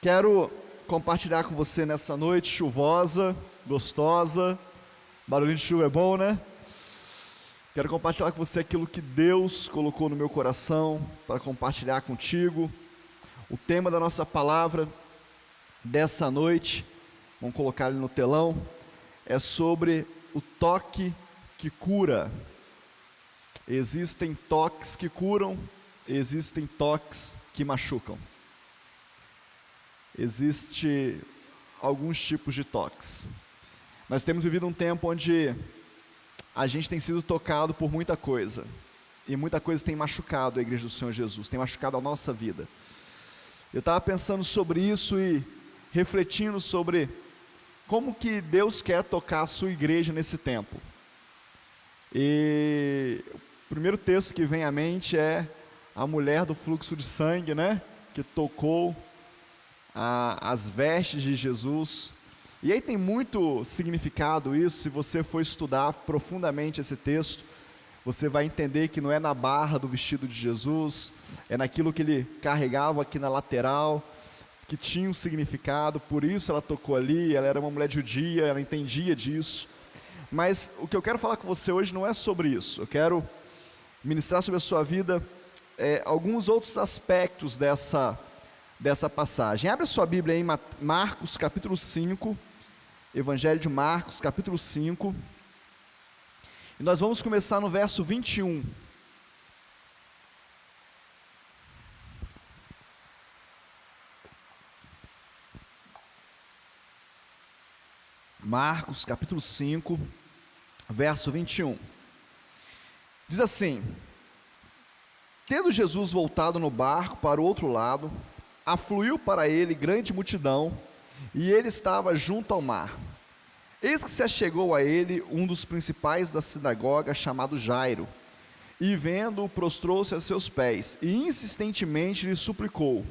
Quero compartilhar com você nessa noite chuvosa, gostosa. Barulhinho de chuva é bom, né? Quero compartilhar com você aquilo que Deus colocou no meu coração para compartilhar contigo. O tema da nossa palavra dessa noite, vamos colocar ele no telão, é sobre o toque que cura. Existem toques que curam, existem toques que machucam. Existem alguns tipos de toques. Nós temos vivido um tempo onde a gente tem sido tocado por muita coisa. E muita coisa tem machucado a igreja do Senhor Jesus, tem machucado a nossa vida. Eu estava pensando sobre isso e refletindo sobre como que Deus quer tocar a sua igreja nesse tempo. E o primeiro texto que vem à mente é a mulher do fluxo de sangue, né? Que tocou as vestes de Jesus. E aí tem muito significado isso. Se você for estudar profundamente esse texto, você vai entender que não é na barra do vestido de Jesus, é naquilo que ele carregava aqui na lateral, que tinha um significado. Por isso ela tocou ali. Ela era uma mulher judia, ela entendia disso. Mas o que eu quero falar com você hoje não é sobre isso. Eu quero ministrar sobre a sua vida alguns outros aspectos dessa passagem. Abre a sua Bíblia em Marcos capítulo 5, Evangelho de Marcos capítulo 5, e nós vamos começar no verso 21. Marcos capítulo 5, verso 21. Diz assim: tendo Jesus voltado no barco para o outro lado, afluiu para ele grande multidão, e ele estava junto ao mar. Eis que se achegou a ele um dos principais da sinagoga, chamado Jairo, e vendo-o, prostrou-se a seus pés, e insistentemente lhe suplicou: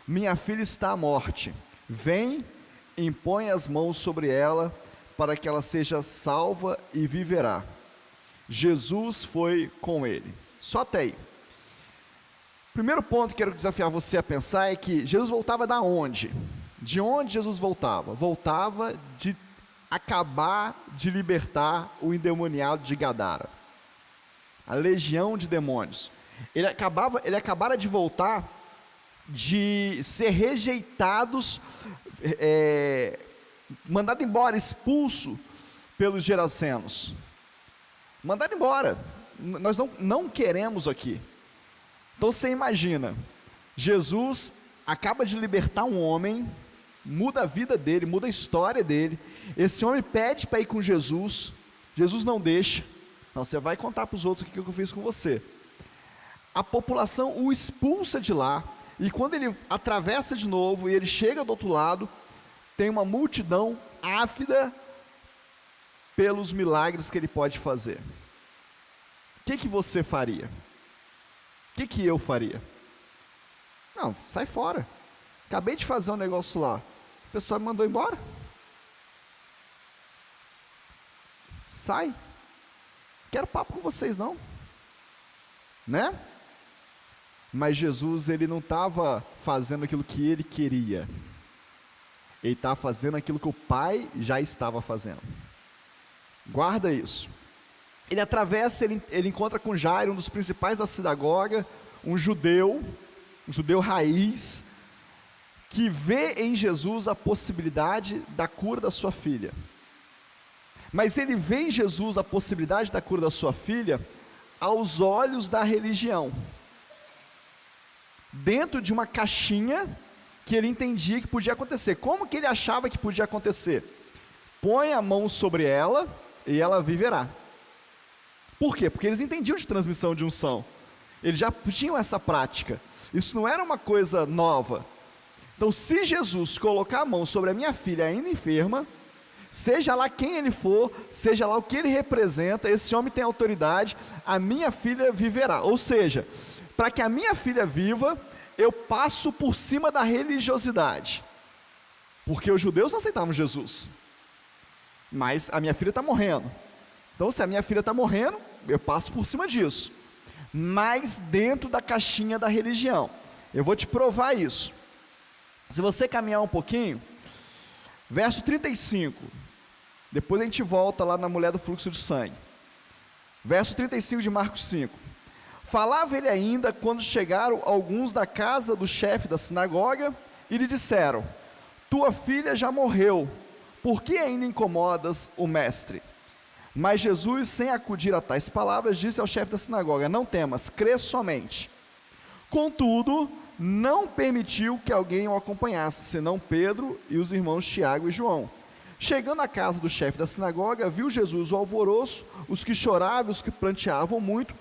minha filha está à morte, vem, impõe as mãos sobre ela, para que ela seja salva e viverá. Jesus foi com ele. Só até aí. Primeiro ponto que quero desafiar você a pensar é que Jesus voltava da onde? De onde Jesus voltava? Voltava de acabar de libertar o endemoniado de Gadara, a legião de demônios. Ele acabara de voltar de ser rejeitados, mandado embora, expulso pelos gerasenos. Mandado embora. Nós não queremos aqui. Então você imagina, Jesus acaba de libertar um homem, muda a vida dele, muda a história dele. Esse homem pede para ir com Jesus, Jesus não deixa. Não, você vai contar para os outros o que eu fiz com você. A população o expulsa de lá, e quando ele atravessa de novo e ele chega do outro lado, tem uma multidão ávida pelos milagres que ele pode fazer. O que você faria? O que eu faria? Não, sai fora. Acabei de fazer um negócio lá. A pessoa me mandou embora. Sai. Quero papo com vocês não. Né? Mas Jesus, ele não estava fazendo aquilo que ele queria. Ele estava fazendo aquilo que o Pai já estava fazendo. Guarda isso. Ele atravessa, ele encontra com Jairo, um dos principais da sinagoga, um judeu raiz, que vê em Jesus a possibilidade da cura da sua filha. Mas ele vê em Jesus a possibilidade da cura da sua filha aos olhos da religião, dentro de uma caixinha que ele entendia que podia acontecer. Como que ele achava que podia acontecer? Põe a mão sobre ela e ela viverá. Por quê? Porque eles entendiam de transmissão de unção. Eles já tinham essa prática. Isso não era uma coisa nova. Então, se Jesus colocar a mão sobre a minha filha ainda enferma, seja lá quem ele for, seja lá o que ele representa, esse homem tem autoridade, a minha filha viverá. Ou seja, para que a minha filha viva, eu passo por cima da religiosidade. Porque os judeus não aceitavam Jesus. Mas a minha filha está morrendo. Então, se a minha filha está morrendo, eu passo por cima disso. Mas dentro da caixinha da religião. Eu vou te provar isso. Se você caminhar um pouquinho, verso 35, depois a gente volta lá na mulher do fluxo de sangue. Verso 35 de Marcos 5. Falava ele ainda quando chegaram alguns da casa do chefe da sinagoga e lhe disseram: tua filha já morreu, por que ainda incomodas o mestre? Mas Jesus, sem acudir a tais palavras, disse ao chefe da sinagoga: não temas, crê somente. Contudo, não permitiu que alguém o acompanhasse, senão Pedro e os irmãos Tiago e João. Chegando à casa do chefe da sinagoga, viu Jesus o alvoroço, os que choravam, os que pranteavam muito.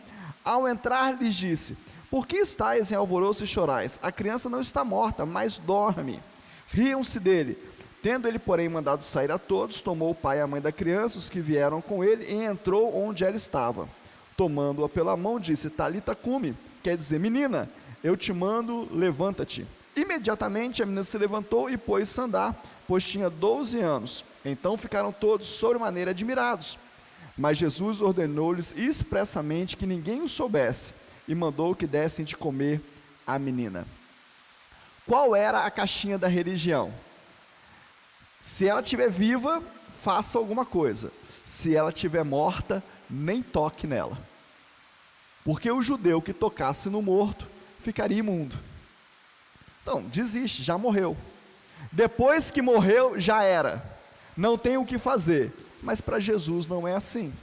Ao entrar, lhes disse: por que estáis em alvoroço e chorais? A criança não está morta, mas dorme. Riam-se dele. Tendo ele, porém, mandado sair a todos, tomou o pai e a mãe da criança, os que vieram com ele, e entrou onde ela estava. Tomando-a pela mão, disse: Talita cumi, quer dizer, menina, eu te mando, levanta-te. Imediatamente a menina se levantou e pôs-se a andar, pois tinha 12 anos. Então ficaram todos sobremaneira admirados. Mas Jesus ordenou-lhes expressamente que ninguém o soubesse, e mandou que dessem de comer à menina. Qual era a caixinha da religião? Se ela estiver viva, faça alguma coisa. Se ela estiver morta, nem toque nela. Porque o judeu que tocasse no morto, ficaria imundo. Então, desiste, já morreu. Depois que morreu, já era. Não tem o que fazer. Mas para Jesus não é assim.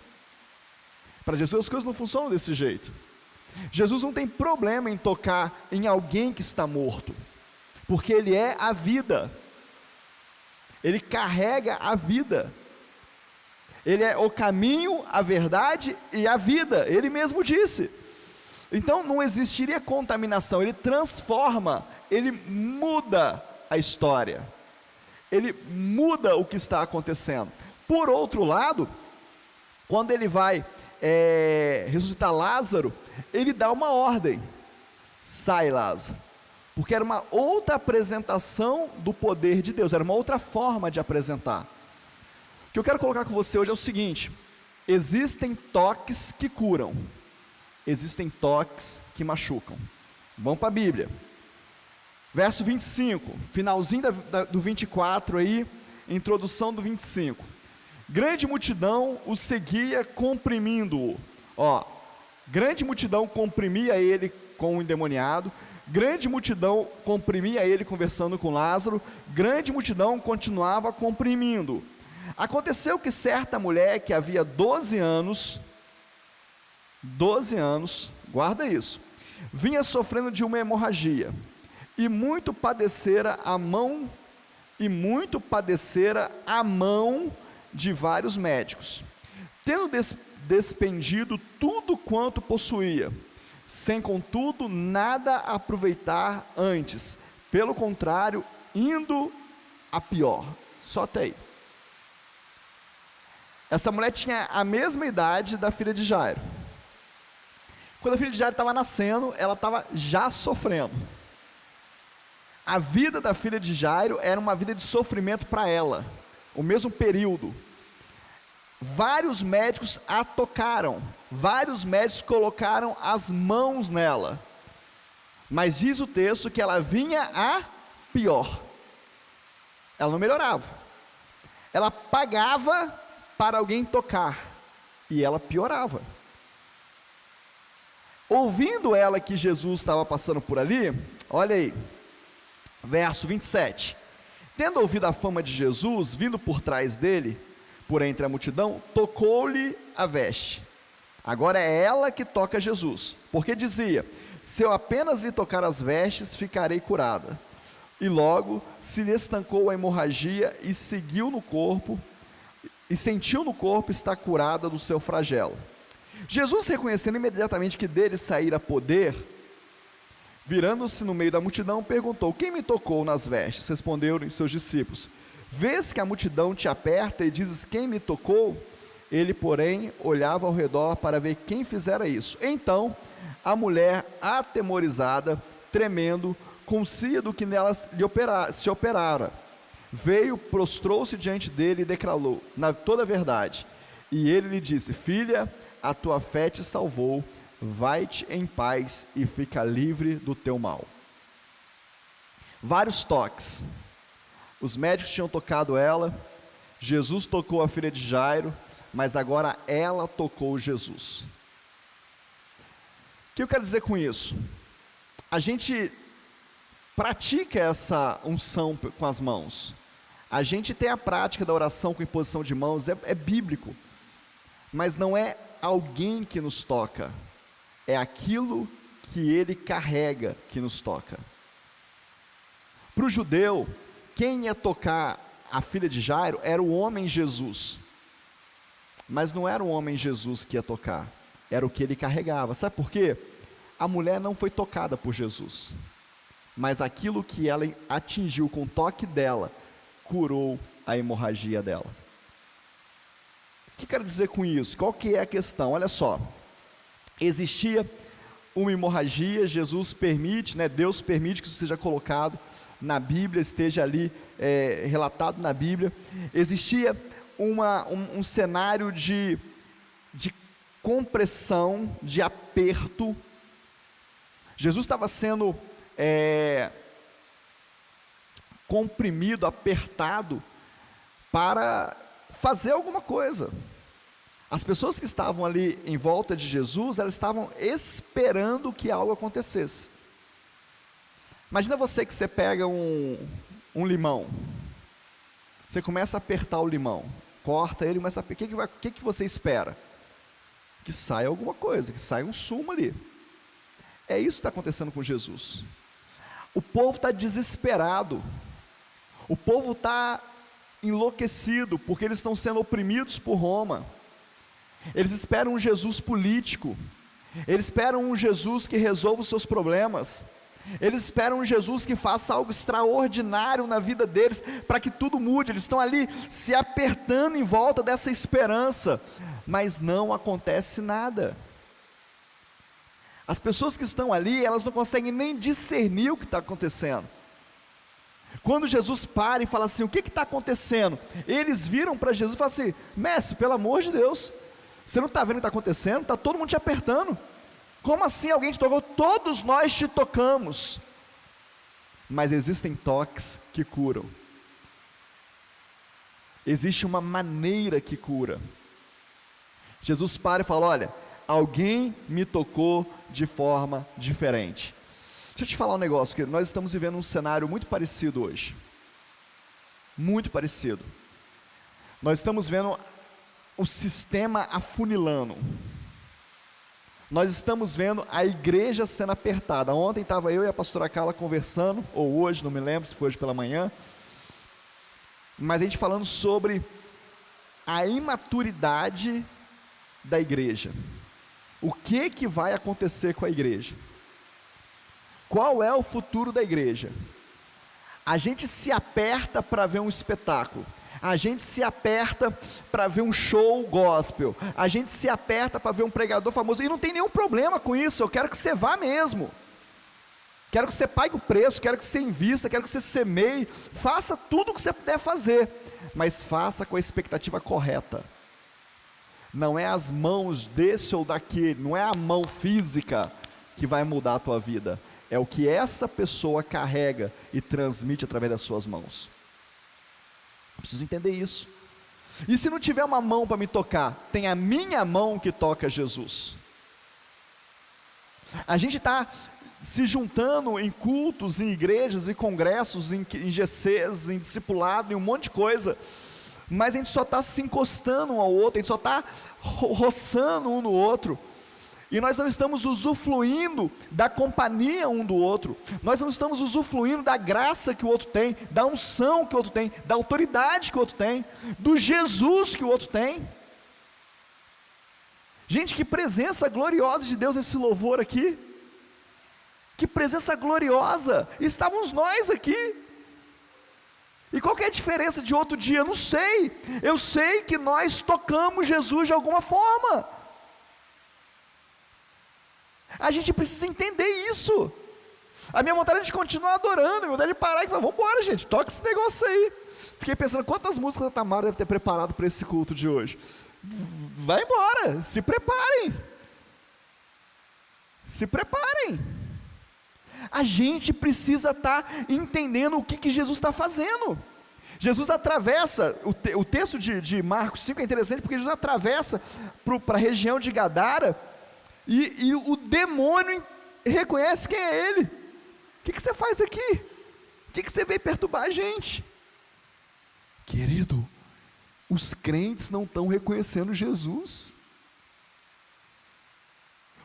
Para Jesus as coisas não funcionam desse jeito. Jesus não tem problema em tocar em alguém que está morto, porque Ele é a vida. Ele carrega a vida. Ele é o caminho, a verdade e a vida. Ele mesmo disse. Então não existiria contaminação. Ele transforma, ele muda a história. Ele muda o que está acontecendo. Por outro lado, quando ele vai ressuscitar Lázaro, ele dá uma ordem: sai, Lázaro. Porque era uma outra apresentação do poder de Deus, era uma outra forma de apresentar. O que eu quero colocar com você hoje é o seguinte: existem toques que curam, existem toques que machucam. Vamos para a Bíblia. Verso 25, finalzinho do 24 aí, introdução do 25. Grande multidão o seguia comprimindo-o. Grande multidão comprimia ele com o endemoniado, grande multidão comprimia ele conversando com Lázaro, grande multidão continuava comprimindo. Aconteceu que certa mulher que havia 12 anos, guarda isso, vinha sofrendo de uma hemorragia, e muito padecera a mão de vários médicos, tendo despendido tudo quanto possuía, sem contudo nada aproveitar antes, pelo contrário, indo a pior. Só até aí. Essa mulher tinha a mesma idade da filha de Jairo. Quando a filha de Jairo estava nascendo, ela estava já sofrendo. A vida da filha de Jairo era uma vida de sofrimento para ela, o mesmo período. Vários médicos a tocaram, vários médicos colocaram as mãos nela, mas diz o texto que ela vinha a pior. Ela não melhorava, ela pagava para alguém tocar, e ela piorava. Ouvindo ela que Jesus estava passando por ali, olha aí, verso 27, tendo ouvido a fama de Jesus, vindo por trás dele, por entre a multidão, tocou-lhe a veste. Agora é ela que toca Jesus, porque dizia: se eu apenas lhe tocar as vestes, ficarei curada. E logo se lhe estancou a hemorragia e sentiu no corpo estar curada do seu flagelo. Jesus, reconhecendo imediatamente que dele saíra poder, virando-se no meio da multidão, perguntou: quem me tocou nas vestes? Responderam seus discípulos: vês que a multidão te aperta e dizes: quem me tocou? Ele, porém, olhava ao redor para ver quem fizera isso. Então, a mulher, atemorizada, tremendo, consciente do que nela se operara, veio, prostrou-se diante dele e declarou toda a verdade. E ele lhe disse: filha, a tua fé te salvou, vai-te em paz e fica livre do teu mal. vários toques. Os médicos tinham tocado ela, Jesus tocou a filha de Jairo, mas agora ela tocou Jesus. O que eu quero dizer com isso? A gente pratica essa unção com as mãos. A gente tem a prática da oração com imposição de mãos, é bíblico. Mas não é alguém que nos toca, é aquilo que ele carrega que nos toca. Para o judeu, quem ia tocar a filha de Jairo era o homem Jesus. Mas não era o homem Jesus que ia tocar, era o que ele carregava. Sabe por quê? A mulher não foi tocada por Jesus, mas aquilo que ela atingiu com o toque dela, curou a hemorragia dela. O que quero dizer com isso? Qual que é a questão? Olha só, existia uma hemorragia, Jesus permite, Deus permite que isso seja colocado na Bíblia, esteja ali relatado na Bíblia. Existia um cenário de compressão, de aperto. Jesus estava sendo comprimido, apertado, para fazer alguma coisa. As pessoas que estavam ali em volta de Jesus, elas estavam esperando que algo acontecesse. Imagina que você pega um limão, você começa a apertar o limão, corta ele, começa a apertar. O que você espera? Que saia alguma coisa, que saia um sumo ali. É isso que está acontecendo com Jesus. O povo está desesperado, o povo está enlouquecido, porque eles estão sendo oprimidos por Roma. Eles esperam um Jesus político, eles esperam um Jesus que resolva os seus problemas, eles esperam um Jesus que faça algo extraordinário na vida deles, para que tudo mude. Eles estão ali se apertando em volta dessa esperança, mas não acontece nada. As pessoas que estão ali, elas não conseguem nem discernir o que está acontecendo. Quando Jesus para e fala assim, o que está acontecendo? Eles viram para Jesus e falam assim, mestre, pelo amor de Deus, você não está vendo o que está acontecendo? Está todo mundo te apertando. Como assim alguém te tocou? Todos nós te tocamos. Mas existem toques que curam. Existe uma maneira que cura. Jesus para e fala, olha, alguém me tocou de forma diferente. Deixa eu te falar um negócio, que nós estamos vivendo um cenário muito parecido hoje. Muito parecido. Nós estamos vendo o sistema afunilando. Nós estamos vendo a igreja sendo apertada. Ontem estava eu e a pastora Carla conversando, ou hoje, não me lembro se foi hoje pela manhã, mas a gente falando sobre a imaturidade da igreja. O que vai acontecer com a igreja? Qual é o futuro da igreja? A gente se aperta para ver um espetáculo, a gente se aperta para ver um show gospel, a gente se aperta para ver um pregador famoso, e não tem nenhum problema com isso. Eu quero que você vá mesmo, quero que você pague o preço, quero que você invista, quero que você semeie, faça tudo o que você puder fazer, mas faça com a expectativa correta. Não é as mãos desse ou daquele, não é a mão física que vai mudar a tua vida, é o que essa pessoa carrega e transmite através das suas mãos. Eu preciso entender isso. E se não tiver uma mão para me tocar, tem a minha mão que toca Jesus. A gente está se juntando em cultos, em igrejas, em congressos, em GCs, em discipulado, em um monte de coisa, mas a gente só está se encostando um ao outro, a gente só está roçando um no outro, e nós não estamos usufruindo da companhia um do outro, nós não estamos usufruindo da graça que o outro tem, da unção que o outro tem, da autoridade que o outro tem, do Jesus que o outro tem. Gente, que presença gloriosa de Deus nesse louvor aqui, que presença gloriosa, estávamos nós aqui. E qual que é a diferença de outro dia? Eu não sei, eu sei que nós tocamos Jesus de alguma forma. A gente precisa entender isso. A minha vontade é de continuar adorando, a minha vontade é de parar e falar, vamos embora gente, toca esse negócio aí. Fiquei pensando, quantas músicas a Tamara deve ter preparado para esse culto de hoje. Vai embora, se preparem. Se preparem. A gente precisa estar entendendo o que Jesus está fazendo. Jesus atravessa, o texto de Marcos 5 é interessante, porque Jesus atravessa para a região de Gadara, e o demônio reconhece quem é ele. O que você faz aqui? O que você veio perturbar a gente? Querido, os crentes não estão reconhecendo Jesus.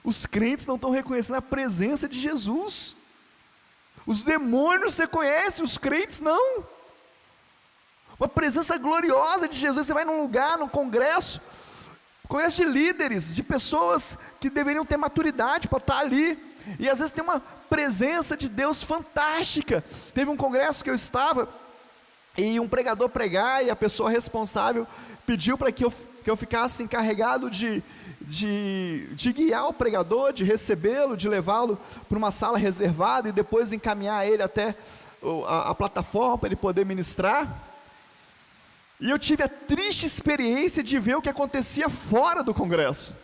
Os crentes não estão reconhecendo a presença de Jesus. Os demônios você conhece, os crentes não. Uma presença gloriosa de Jesus. Você vai num lugar, num congresso de líderes, de pessoas que deveriam ter maturidade para estar ali, e às vezes tem uma presença de Deus fantástica. Teve um congresso que eu estava, e um pregador pregar, e a pessoa responsável pediu para que eu ficasse encarregado de guiar o pregador, de recebê-lo, de levá-lo para uma sala reservada, e depois encaminhar ele até a plataforma para ele poder ministrar. E eu tive a triste experiência de ver o que acontecia fora do congresso.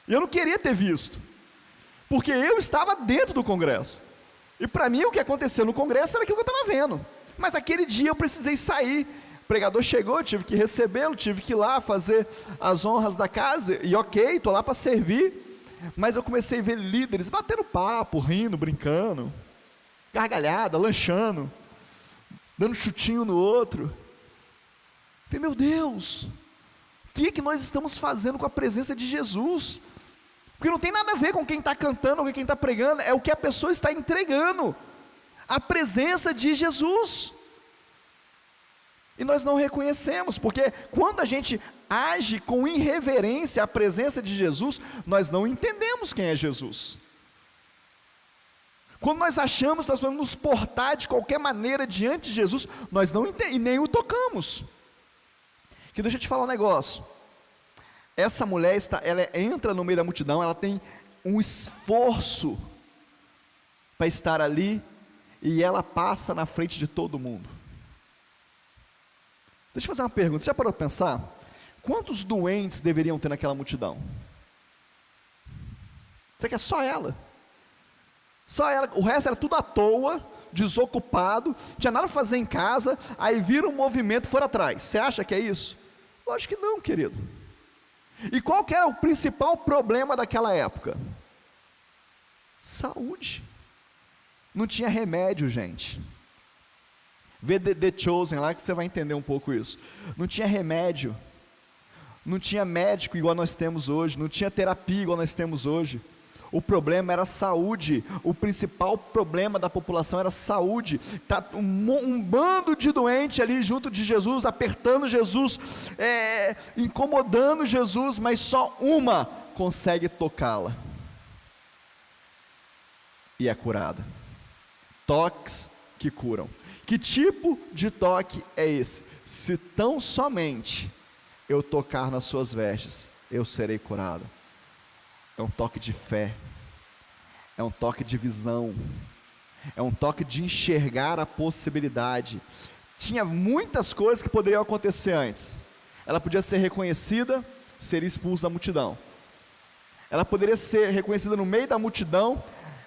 E eu não queria ter visto, porque eu estava dentro do congresso, e para mim o que aconteceu no congresso era aquilo que eu estava vendo. Mas aquele dia eu precisei sair. O pregador chegou, eu tive que recebê-lo, tive que ir lá fazer as honras da casa, e ok, estou lá para servir. Mas eu comecei a ver líderes batendo papo, rindo, brincando, gargalhada, lanchando, dando chutinho no outro. Falei, meu Deus, o que nós estamos fazendo com a presença de Jesus? Porque não tem nada a ver com quem está cantando ou com quem está pregando, é o que a pessoa está entregando, a presença de Jesus. E nós não reconhecemos, porque quando a gente age com irreverência à presença de Jesus, nós não entendemos quem é Jesus. Quando nós achamos que nós podemos nos portar de qualquer maneira diante de Jesus, nós não entendemos e nem o tocamos. Que deixa eu te falar um negócio. Essa mulher ela entra no meio da multidão, ela tem um esforço para estar ali, e ela passa na frente de todo mundo. Deixa eu fazer uma pergunta, você já parou para pensar? Quantos doentes deveriam ter naquela multidão? Você quer só ela? Só ela, o resto era tudo à toa, desocupado, não tinha nada para fazer em casa, aí vira um movimento por atrás. Você acha que é isso? Lógico que não, querido. E qual que era o principal problema daquela época? Saúde. Não tinha remédio, gente. Vê The Chosen lá que você vai entender um pouco isso. Não tinha remédio, não tinha médico igual nós temos hoje, não tinha terapia igual nós temos hoje. O problema era saúde. O principal problema da população era saúde. Tá um bando de doente ali junto de Jesus, apertando Jesus, incomodando Jesus, mas só uma consegue tocá-la e é curada. Toques que curam. Que tipo de toque é esse? Se tão somente eu tocar nas suas vestes, eu serei curado. É um toque de fé, é um toque de visão, é um toque de enxergar a possibilidade. Tinha muitas coisas que poderiam acontecer antes. Ela podia ser reconhecida, ser expulsa da multidão. Ela poderia ser reconhecida no meio da multidão,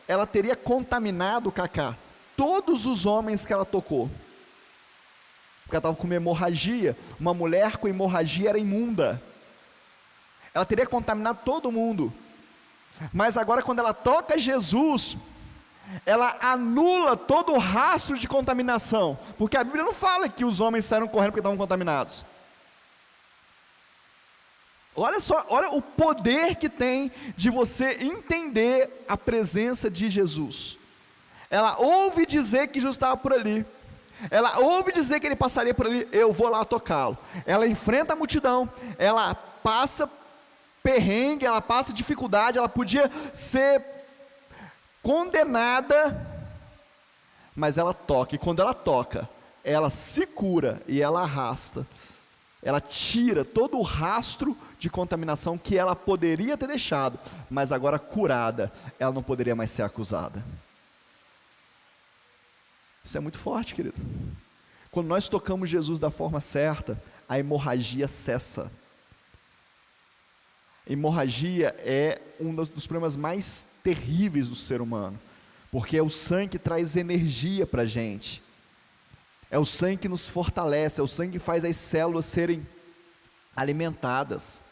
ela teria contaminado, Cacá, todos os homens que ela tocou. Porque ela estava com uma hemorragia. Uma mulher com hemorragia era imunda. Ela teria contaminado todo mundo. Mas agora quando ela toca Jesus, ela anula todo o rastro de contaminação. Porque a Bíblia não fala que os homens saíram correndo porque estavam contaminados. Olha só, olha o poder que tem de você entender a presença de Jesus. Ela ouve dizer que Jesus estava por ali, ela ouve dizer que ele passaria por ali, eu vou lá tocá-lo. Ela enfrenta a multidão, ela passa perrengue, ela passa dificuldade, ela podia ser condenada, mas ela toca, e quando ela toca, ela se cura e ela arrasta, ela tira todo o rastro de contaminação que ela poderia ter deixado, mas agora curada, ela não poderia mais ser acusada. Isso é muito forte, querido. Quando nós tocamos Jesus da forma certa, a hemorragia cessa. Hemorragia é um dos problemas mais terríveis do ser humano, porque é o sangue que traz energia para a gente, é o sangue que nos fortalece, é o sangue que faz as células serem alimentadas,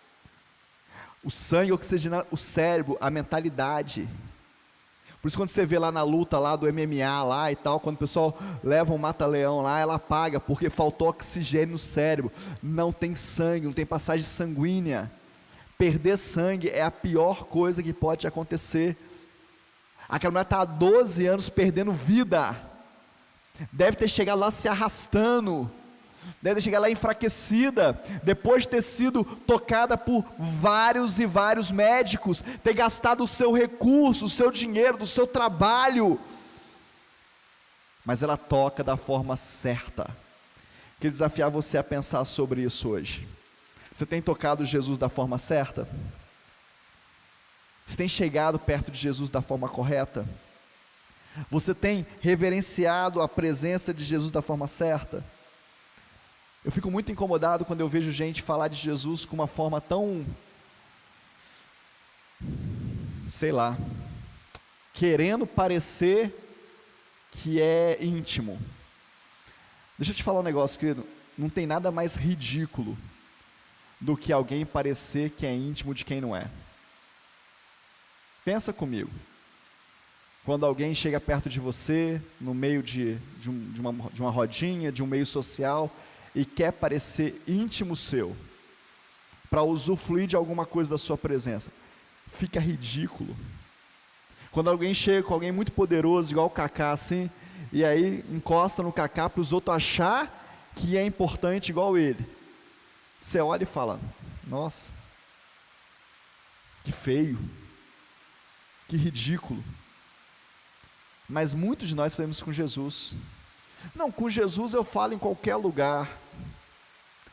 o sangue oxigena o cérebro, a mentalidade. Por isso quando você vê lá na luta lá do MMA lá e tal, quando o pessoal leva um mata-leão lá, ela apaga, porque faltou oxigênio no cérebro, não tem sangue, não tem passagem sanguínea. Perder sangue é a pior coisa que pode acontecer. Aquela mulher está há 12 anos perdendo vida, deve ter chegado lá se arrastando, deve ter chegado lá enfraquecida, depois de ter sido tocada por vários e vários médicos, ter gastado o seu recurso, o seu dinheiro, do seu trabalho, mas ela toca da forma certa. Queria desafiar você a pensar sobre isso hoje. Você tem tocado Jesus da forma certa? Você tem chegado perto de Jesus da forma correta? Você tem reverenciado a presença de Jesus da forma certa? Eu fico muito incomodado quando eu vejo gente falar de Jesus com uma forma tão, sei lá, querendo parecer que é íntimo. Deixa eu te falar um negócio, querido, não tem nada mais ridículo do que alguém parecer que é íntimo de quem não é. Pensa comigo, quando alguém chega perto de você, no meio de uma rodinha, de um meio social, e quer parecer íntimo seu, para usufruir de alguma coisa da sua presença, fica ridículo. Quando alguém chega com alguém muito poderoso, igual o Kaká assim, e aí encosta no Kaká para os outros achar que é importante igual ele, você olha e fala, nossa, que feio, que ridículo. Mas muitos de nós fazemos com Jesus. Não, com Jesus eu falo em qualquer lugar.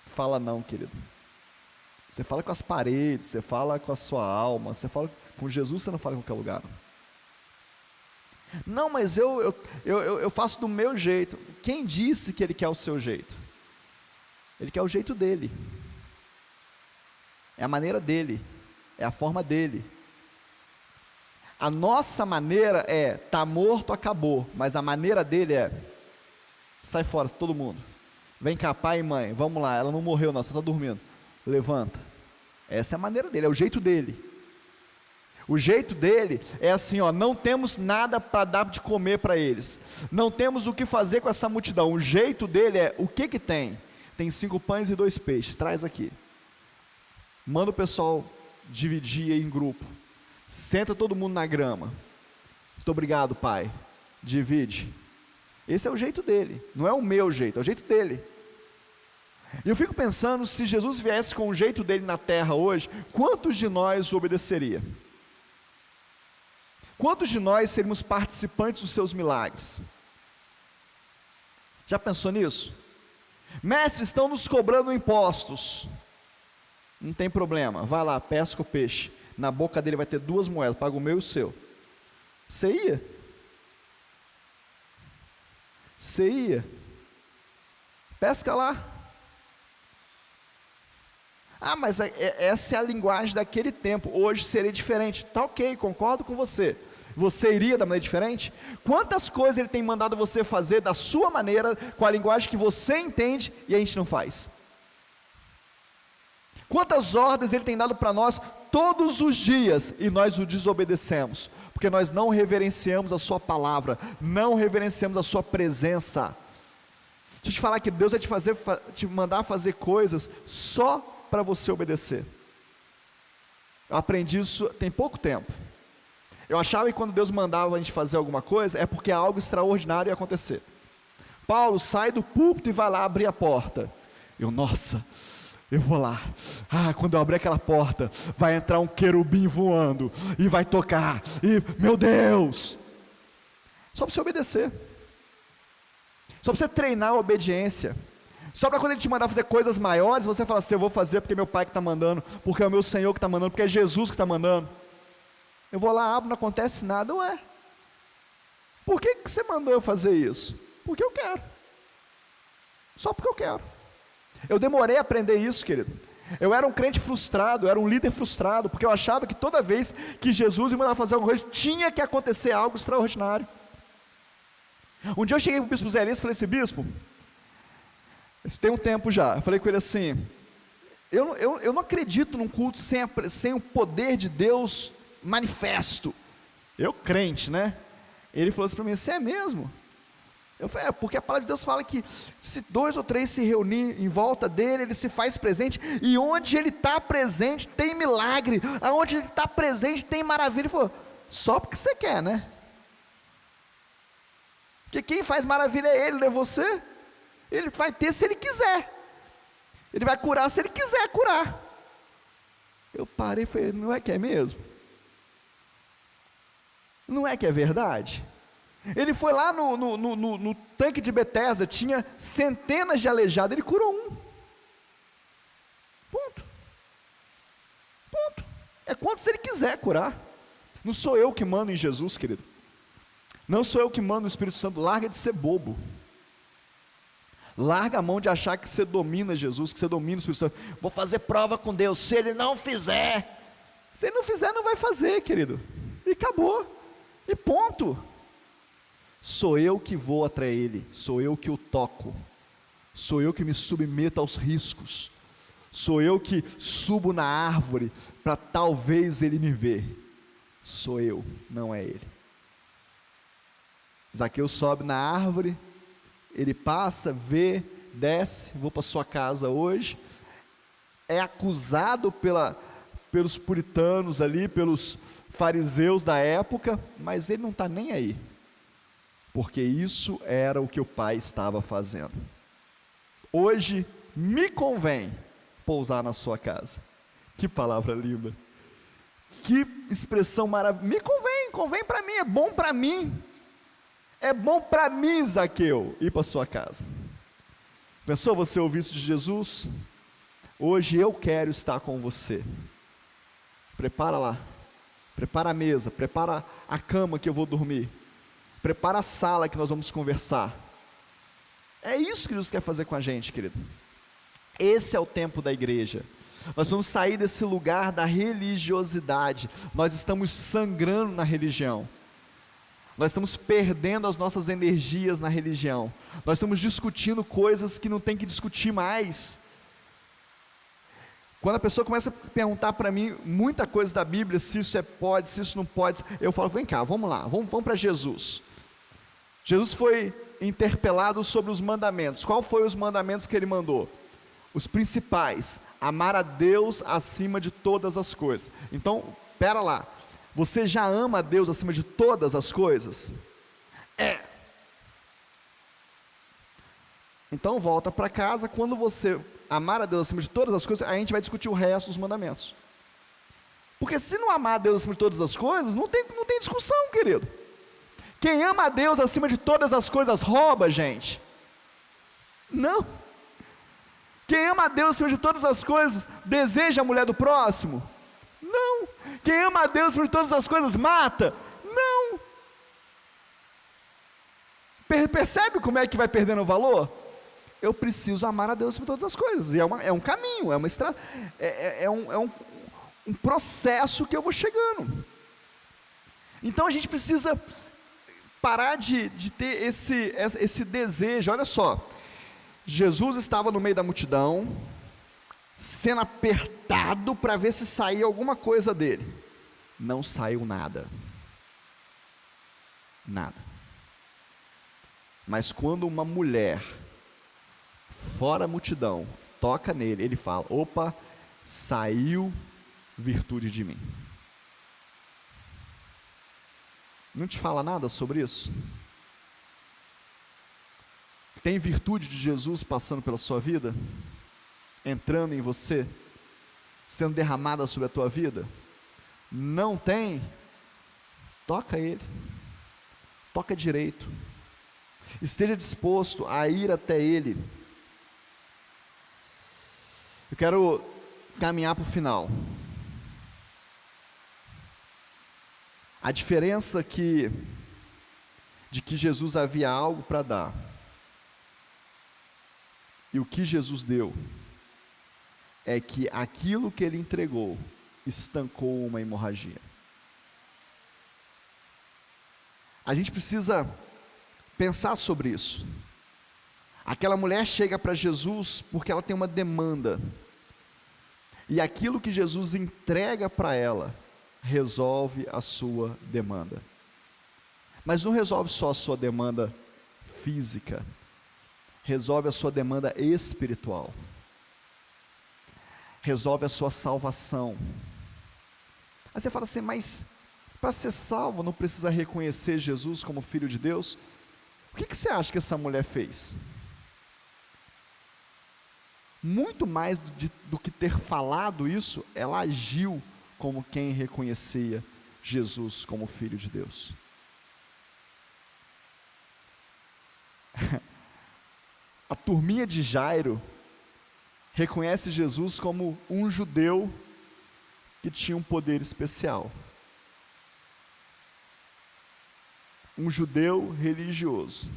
Fala não, querido. Você fala com as paredes, você fala com a sua alma, você fala com Jesus, você não fala em qualquer lugar. Não, mas eu faço do meu jeito. Quem disse que ele quer o seu jeito? Ele quer o jeito dele. É a maneira dele, é a forma dele. A nossa maneira é, tá morto, acabou, mas a maneira dele é, sai fora, todo mundo, vem cá pai e mãe, vamos lá, ela não morreu não, só está dormindo, levanta. Essa é a maneira dele, é o jeito dele. O jeito dele é assim, ó, não temos nada para dar de comer para eles, não temos o que fazer com essa multidão. O jeito dele é, o que tem? Tem 5 pães e 2 peixes, traz aqui, manda o pessoal dividir aí em grupo, senta todo mundo na grama, muito obrigado pai, divide. Esse é o jeito dele, não é o meu jeito, é o jeito dele. E eu fico pensando, se Jesus viesse com o jeito dele na terra hoje, quantos de nós obedeceria? Quantos de nós seríamos participantes dos seus milagres? Já pensou nisso? Mestre, estão nos cobrando impostos. Não tem problema, vai lá, pesca o peixe, na boca dele vai ter 2 moedas, paga o meu e o seu. Você ia? Você ia? Pesca lá. Ah, mas essa é a linguagem daquele tempo, hoje seria diferente. Tá ok, concordo com você. Você iria da maneira diferente? Quantas coisas ele tem mandado você fazer da sua maneira, com a linguagem que você entende, e a gente não faz? Quantas ordens ele tem dado para nós todos os dias, e nós o desobedecemos, porque nós não reverenciamos a sua palavra, não reverenciamos a sua presença. Deixa eu te falar que Deus vai te mandar fazer coisas só para você obedecer. Eu aprendi isso tem pouco tempo. Eu achava que quando Deus mandava a gente fazer alguma coisa, é porque algo extraordinário ia acontecer. Paulo sai do púlpito e vai lá abrir a porta. Nossa, eu vou lá. Quando eu abrir aquela porta, vai entrar um querubim voando e vai tocar. E, meu Deus! Só para você obedecer. Só para você treinar a obediência. Só para quando ele te mandar fazer coisas maiores, você fala assim, eu vou fazer porque é meu pai que está mandando, porque é o meu Senhor que está mandando, porque é Jesus que está mandando. Eu vou lá, abro, não acontece nada. Ué, por que você mandou eu fazer isso? Porque eu quero. Só porque eu quero. Eu demorei a aprender isso, querido. Eu era um crente frustrado, eu era um líder frustrado, porque eu achava que toda vez que Jesus me mandava fazer alguma coisa, tinha que acontecer algo extraordinário. Um dia eu cheguei para o bispo Zé Elias e falei assim: bispo, isso tem um tempo já, eu falei com ele assim: eu não acredito num culto sem o poder de Deus manifesto. Eu crente, né? Ele falou assim para mim: você é mesmo? Eu falei: porque a palavra de Deus fala que se 2 ou 3 se reunirem em volta dele, ele se faz presente, e onde ele está presente tem milagre, aonde ele está presente tem maravilha. Ele falou: só porque você quer, né? Porque quem faz maravilha é ele, não é você. Ele vai ter se ele quiser, ele vai curar se ele quiser curar. Eu parei e falei: não é que é mesmo? Não é que é verdade? Ele foi lá no tanque de Betesda, tinha centenas de aleijados, ele curou um. Ponto. É quantos ele quiser curar. Não sou eu que mando em Jesus, querido. Não sou eu que mando no Espírito Santo. Larga de ser bobo. Larga a mão de achar que você domina Jesus, que você domina o Espírito Santo. Vou fazer prova com Deus, se ele não fizer. Se ele não fizer, não vai fazer, querido. E acabou. E ponto. Sou eu que vou atrás dele, sou eu que o toco, sou eu que me submeto aos riscos, sou eu que subo na árvore para talvez ele me ver. Sou eu, não é ele. Zaqueu sobe na árvore, ele passa, vê, desce: vou para sua casa hoje. É acusado pelos puritanos ali, pelos fariseus da época, mas ele não está nem aí, porque isso era o que o pai estava fazendo. Hoje me convém pousar na sua casa. Que palavra linda, que expressão maravilhosa. Me convém para mim, é bom para mim. É bom para mim, Zaqueu, ir para sua casa. Pensou você ouvir isso de Jesus? Hoje eu quero estar com você. Prepara lá, prepara a mesa, prepara a cama que eu vou dormir, prepara a sala que nós vamos conversar. É isso que Jesus quer fazer com a gente, querido. Esse é o tempo da igreja. Nós vamos sair desse lugar da religiosidade. Nós estamos sangrando na religião. Nós estamos perdendo as nossas energias na religião. Nós estamos discutindo coisas que não tem que discutir mais. Quando a pessoa começa a perguntar para mim muita coisa da Bíblia, se isso pode, se isso não pode, eu falo: vem cá, vamos lá, vamos para Jesus. Jesus foi interpelado sobre os mandamentos. Qual foi os mandamentos que ele mandou? Os principais: amar a Deus acima de todas as coisas. Então, pera lá, você já ama a Deus acima de todas as coisas? Então volta para casa. Quando você amar a Deus acima de todas as coisas, a gente vai discutir o resto dos mandamentos. Porque se não amar a Deus acima de todas as coisas, não tem discussão, querido. Quem ama a Deus acima de todas as coisas rouba, gente? Não. Quem ama a Deus acima de todas as coisas deseja a mulher do próximo? Não. Quem ama a Deus acima de todas as coisas mata? Não. Percebe como é que vai perdendo o valor? Eu preciso amar a Deus acima de todas as coisas. E é um caminho, é uma estrada, é um processo que eu vou chegando. Então a gente precisa parar de ter esse desejo. Olha só, Jesus estava no meio da multidão, sendo apertado para ver se saía alguma coisa dele. Não saiu nada. Nada. Mas quando uma mulher, fora a multidão, toca nele, ele fala: opa, saiu virtude de mim. Não te fala nada sobre isso? Tem virtude de Jesus passando pela sua vida? Entrando em você? Sendo derramada sobre a tua vida? Não tem? Toca ele. Toca direito. Esteja disposto a ir até ele. Eu quero caminhar para o final. A diferença de que Jesus havia algo para dar e o que Jesus deu é que aquilo que ele entregou estancou uma hemorragia. A gente precisa pensar sobre isso. Aquela mulher chega para Jesus porque ela tem uma demanda. E aquilo que Jesus entrega para ela resolve a sua demanda. Mas não resolve só a sua demanda física, resolve a sua demanda espiritual, resolve a sua salvação. Aí você fala assim, mas para ser salvo não precisa reconhecer Jesus como Filho de Deus? O que você acha que essa mulher fez? Muito mais do que ter falado isso, ela agiu como quem reconhecia Jesus como Filho de Deus. A turminha de Jairo reconhece Jesus como um judeu que tinha um poder especial. Um judeu religioso.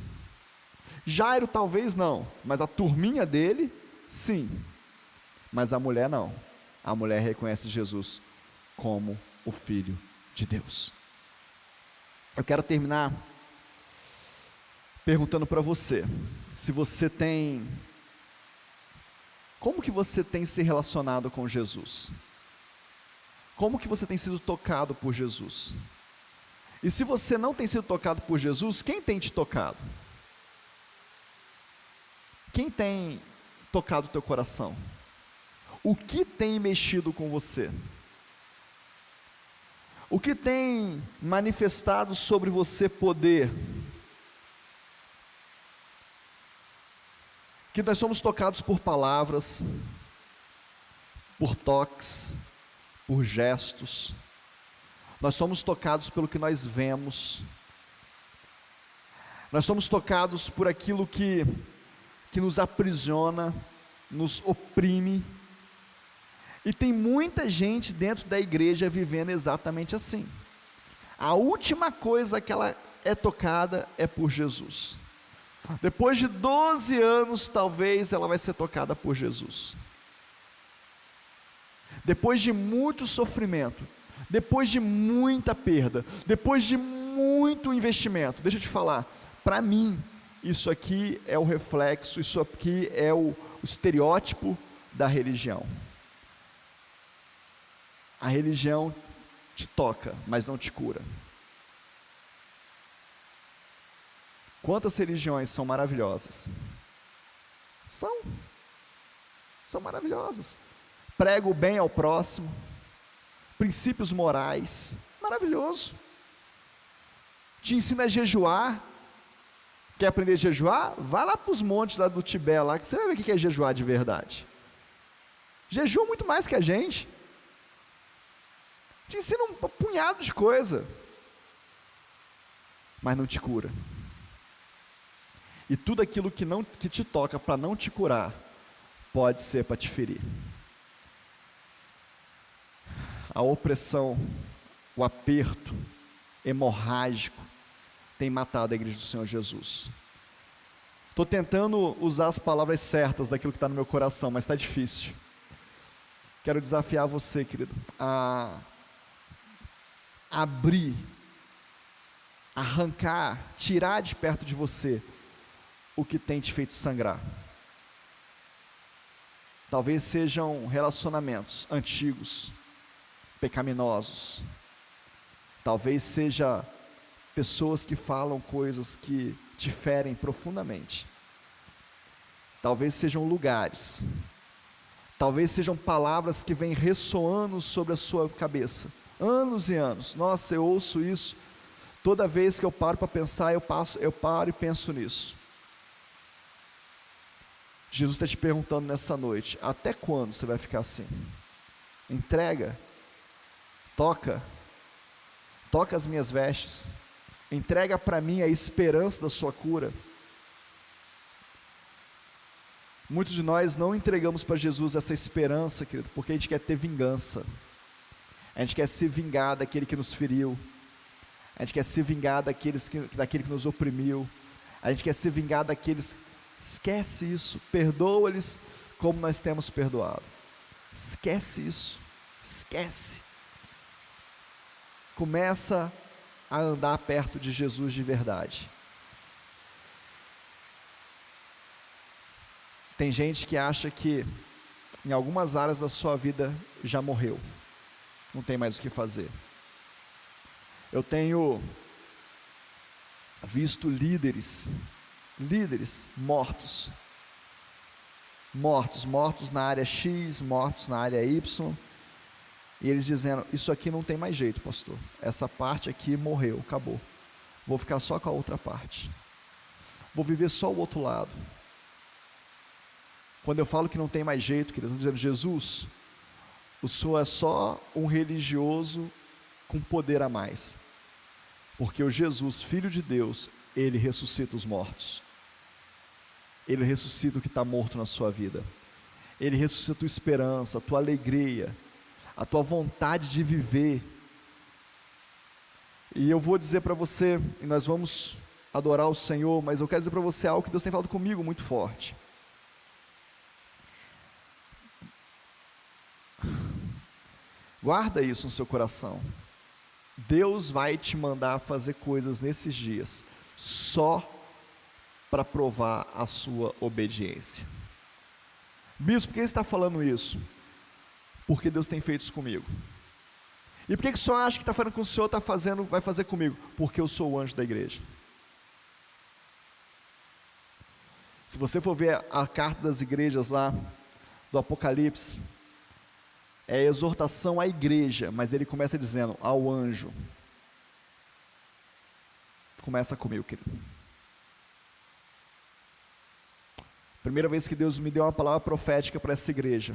Jairo talvez não, mas a turminha dele, sim. Mas a mulher não. A mulher reconhece Jesus como o Filho de Deus. Eu quero terminar perguntando para você, se você tem, como que você tem se relacionado com Jesus? Como que você tem sido tocado por Jesus? E se você não tem sido tocado por Jesus, quem tem te tocado? Quem tem tocado o teu coração? O que tem mexido com você? O que tem manifestado sobre você poder? Que nós somos tocados por palavras, por toques, por gestos. Nós somos tocados pelo que nós vemos. Nós somos tocados por aquilo que nos aprisiona, nos oprime. E tem muita gente dentro da igreja vivendo exatamente assim. A última coisa que ela é tocada é por Jesus. Depois de 12 anos, talvez ela vai ser tocada por Jesus. Depois de muito sofrimento, depois de muita perda, depois de muito investimento, deixa eu te falar, para mim, isso aqui é o reflexo, isso aqui é o estereótipo da religião. A religião te toca, mas não te cura. Quantas religiões são maravilhosas? São maravilhosas. Prega o bem ao próximo, princípios morais, maravilhoso. Te ensina a jejuar. Quer aprender a jejuar? Vai lá para os montes lá do Tibete, lá, que você vai ver o que é jejuar de verdade. Jejua muito mais que a gente. Te ensina um punhado de coisa, mas não te cura. E tudo aquilo que te toca para não te curar, pode ser para te ferir. A opressão, o aperto hemorrágico tem matado a igreja do Senhor Jesus. Estou tentando usar as palavras certas daquilo que está no meu coração, mas está difícil. Quero desafiar você, querido, a abrir, arrancar, tirar de perto de você o que tem te feito sangrar. Talvez sejam relacionamentos antigos, pecaminosos. Talvez seja pessoas que falam coisas que te ferem profundamente. Talvez sejam lugares. Talvez sejam palavras que vêm ressoando sobre a sua cabeça. Anos e anos. Nossa, eu ouço isso. Toda vez que eu paro para pensar, eu paro e penso nisso. Jesus está te perguntando nessa noite, até quando você vai ficar assim? Entrega, toca as minhas vestes, entrega para mim a esperança da sua cura. Muitos de nós não entregamos para Jesus essa esperança, querido, porque a gente quer ter vingança, a gente quer se vingar daquele que nos feriu, a gente quer se vingar daquele que nos oprimiu, a gente quer se vingar daqueles. Esquece isso, perdoa-lhes como nós temos perdoado. Esquece isso, esquece. Começa a andar perto de Jesus de verdade. Tem gente que acha que em algumas áreas da sua vida já morreu, não tem mais o que fazer. Eu tenho visto líderes mortos na área X, mortos na área Y, e eles dizendo: isso aqui não tem mais jeito, pastor, essa parte aqui morreu, acabou, vou ficar só com a outra parte, vou viver só o outro lado. Quando eu falo que não tem mais jeito, querido, eu estou dizendo: Jesus, o Senhor é só um religioso com poder a mais, porque o Jesus, Filho de Deus, Ele ressuscita os mortos, Ele ressuscita o que está morto na sua vida, Ele ressuscita a tua esperança, a tua alegria, a tua vontade de viver. E eu vou dizer para você, e nós vamos adorar o Senhor, mas eu quero dizer para você algo que Deus tem falado comigo muito forte. Guarda isso no seu coração. Deus vai te mandar fazer coisas nesses dias, só para provar a sua obediência. Bispo, por que você está falando isso? Porque Deus tem feito isso comigo. E por que o senhor acha que está falando com o senhor vai fazer comigo? Porque eu sou o anjo da igreja. Se você for ver a carta das igrejas lá, do Apocalipse, é exortação à igreja, mas ele começa dizendo: ao anjo. Começa comigo, querido. Primeira vez que Deus me deu uma palavra profética para essa igreja,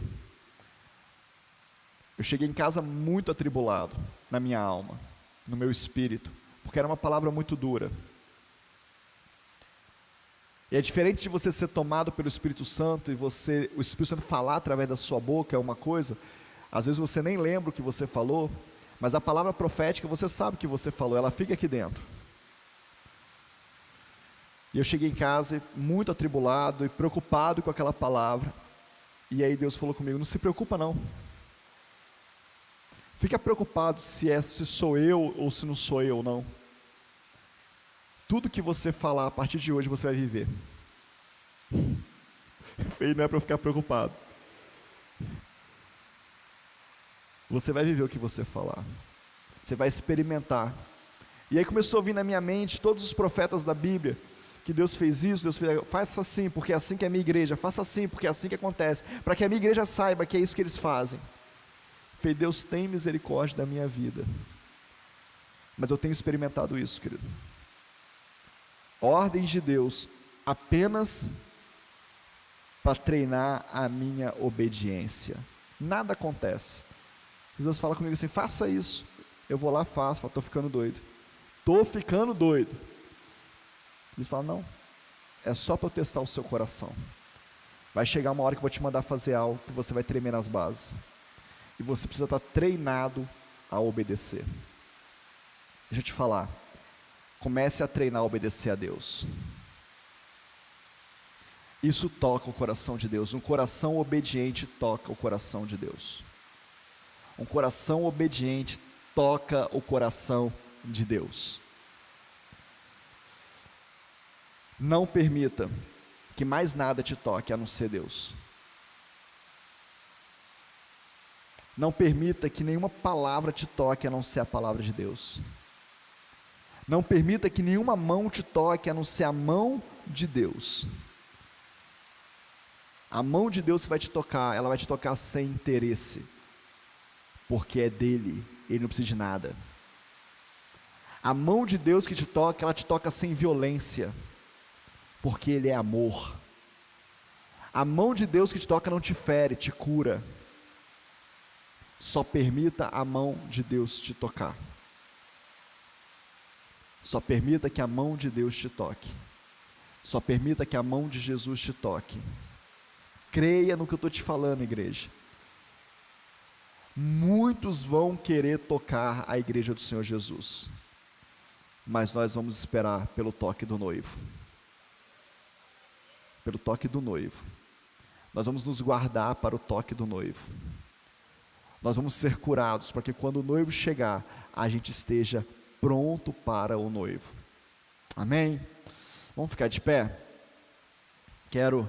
eu cheguei em casa muito atribulado, na minha alma, no meu espírito, porque era uma palavra muito dura. E é diferente de você ser tomado pelo Espírito Santo, e o Espírito Santo falar através da sua boca é uma coisa. Às vezes você nem lembra o que você falou, mas a palavra profética você sabe o que você falou, ela fica aqui dentro. E eu cheguei em casa muito atribulado e preocupado com aquela palavra, e aí Deus falou comigo: não se preocupa não, fica preocupado se sou eu ou se não sou eu, não. Tudo que você falar a partir de hoje você vai viver. E não é para eu ficar preocupado. Você vai viver o que você falar. Você vai experimentar. E aí começou a vir na minha mente todos os profetas da Bíblia, que Deus fez isso, Deus fez, faça assim, porque é assim que é a minha igreja, faça assim, porque é assim que acontece, para que a minha igreja saiba que é isso que eles fazem. Falei: Deus tem misericórdia da minha vida. Mas eu tenho experimentado isso, querido. Ordens de Deus apenas para treinar a minha obediência. Nada acontece. Deus fala comigo assim: faça isso. Eu vou lá, faço. Estou ficando doido. Estou ficando doido. Eles falam: não, é só para eu testar o seu coração. Vai chegar uma hora que eu vou te mandar fazer algo que você vai tremer nas bases. E você precisa estar treinado a obedecer. Deixa eu te falar. Comece a treinar a obedecer a Deus. Isso toca o coração de Deus. Um coração obediente toca o coração de Deus. Um coração obediente toca o coração de Deus. Não permita que mais nada te toque a não ser Deus. Não permita que nenhuma palavra te toque a não ser a palavra de Deus. Não permita que nenhuma mão te toque a não ser a mão de Deus. A mão de Deus que vai te tocar, ela vai te tocar sem interesse, porque é dele, ele não precisa de nada. A mão de Deus que te toca, ela te toca sem violência, porque ele é amor. A mão de Deus que te toca não te fere, te cura. Só permita a mão de Deus te tocar. Só permita que a mão de Deus te toque. Só permita que a mão de Jesus te toque. Creia no que eu estou te falando, igreja. Muitos vão querer tocar a igreja do Senhor Jesus, mas nós vamos esperar pelo toque do noivo. Pelo toque do noivo. Nós vamos nos guardar para o toque do noivo. Nós vamos ser curados para que quando o noivo chegar, a gente esteja pronto para o noivo. Amém? Vamos ficar de pé? Quero